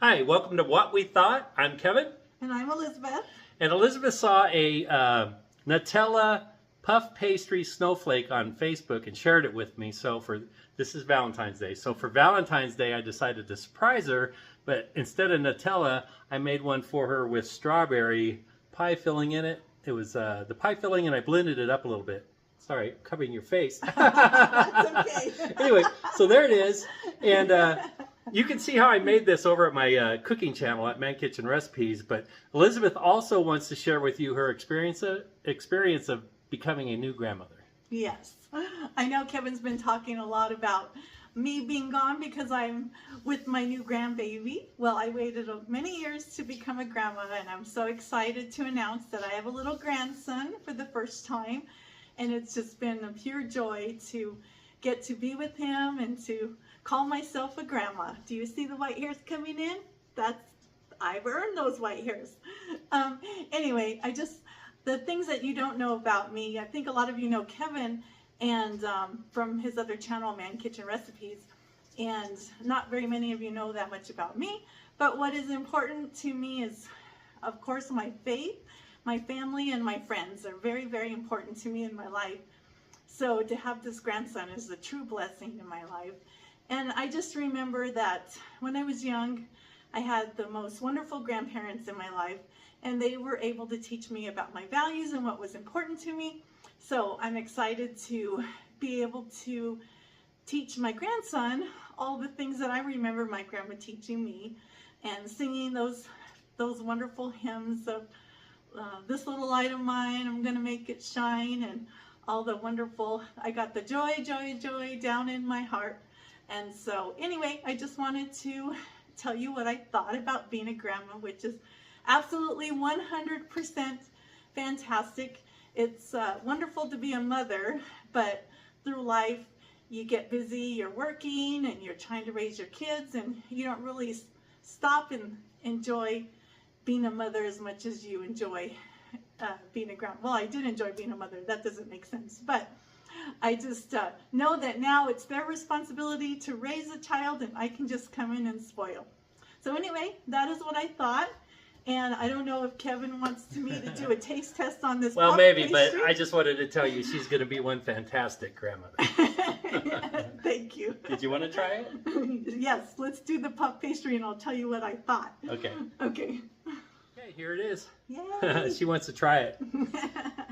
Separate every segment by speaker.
Speaker 1: Hi, welcome to What We Thought. I'm Kevin.
Speaker 2: And I'm Elizabeth.
Speaker 1: And Elizabeth saw a Nutella puff pastry snowflake on Facebook and shared it with me. So this is Valentine's Day. So for Valentine's Day, I decided to surprise her. But instead of Nutella, I made one for her with strawberry pie filling in it. It was the pie filling, and I blended it up a little bit. Sorry, covering your face.
Speaker 2: That's okay.
Speaker 1: Anyway, so there it is. And you can see how I made this over at my cooking channel at Man Kitchen Recipes, but Elizabeth also wants to share with you her experience of becoming a new grandmother.
Speaker 2: Yes. I know Kevin's been talking a lot about me being gone because I'm with my new grandbaby. Well, I waited many years to become a grandma, and I'm so excited to announce that I have a little grandson for the first time, and it's just been a pure joy to get to be with him and to call myself a grandma. Do you see the white hairs coming in? I've earned those white hairs. Anyway, the things that you don't know about me, I think a lot of you know Kevin and from his other channel, Man Kitchen Recipes, and not very many of you know that much about me. But what is important to me is, of course, my faith, my family, and my friends are very, very important to me in my life. So to have this grandson is a true blessing in my life. And I just remember that when I was young, I had the most wonderful grandparents in my life, and they were able to teach me about my values and what was important to me. So I'm excited to be able to teach my grandson all the things that I remember my grandma teaching me, and singing those wonderful hymns of this little light of mine, I'm gonna make it shine, and all the wonderful, I got the joy, joy, joy down in my heart. And so anyway, I just wanted to tell you what I thought about being a grandma, which is absolutely 100% fantastic. It's wonderful to be a mother, but through life you get busy, you're working and you're trying to raise your kids, and you don't really stop and enjoy being a mother as much as you enjoy being a grandma. Well, I did enjoy being a mother. That doesn't make sense, but I just know that now it's their responsibility to raise a child, and I can just come in and spoil. So anyway, that is what I thought. And I don't know if Kevin wants me to do a taste test on this.
Speaker 1: Well, maybe, but I just wanted to tell you she's going to be one fantastic grandmother.
Speaker 2: Thank you.
Speaker 1: Did you want to try it?
Speaker 2: Yes, let's do the puff pastry and I'll tell you what I thought.
Speaker 1: Okay.
Speaker 2: Okay.
Speaker 1: Okay, here it is.
Speaker 2: Yay.
Speaker 1: She wants to try it.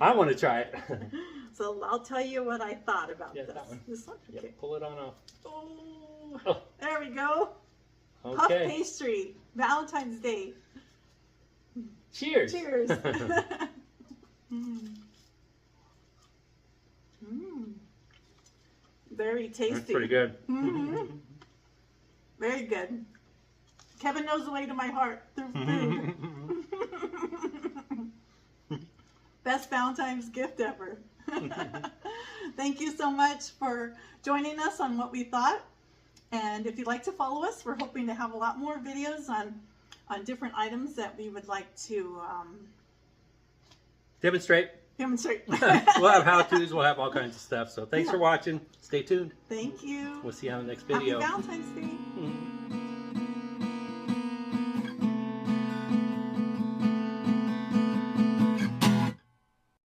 Speaker 1: I want to try it.
Speaker 2: So I'll tell you what I thought about this.
Speaker 1: That one.
Speaker 2: This one?
Speaker 1: Yep,
Speaker 2: Okay.
Speaker 1: pull it on off.
Speaker 2: Oh, there we go.
Speaker 1: Okay.
Speaker 2: Puff pastry, Valentine's Day.
Speaker 1: Cheers.
Speaker 2: Cheers. Mm. Mm. Very tasty.
Speaker 1: That's pretty good.
Speaker 2: Mm-hmm. Very good. Kevin knows the way to my heart through food. Best Valentine's gift ever. Thank you so much for joining us on What We Thought. And if you'd like to follow us, we're hoping to have a lot more videos on different items that we would like to
Speaker 1: Demonstrate.
Speaker 2: demonstrate.
Speaker 1: We'll have how-tos. We'll have all kinds of stuff. So thanks for watching. Stay tuned.
Speaker 2: Thank you.
Speaker 1: We'll see you on the next video.
Speaker 2: Happy Valentine's Day.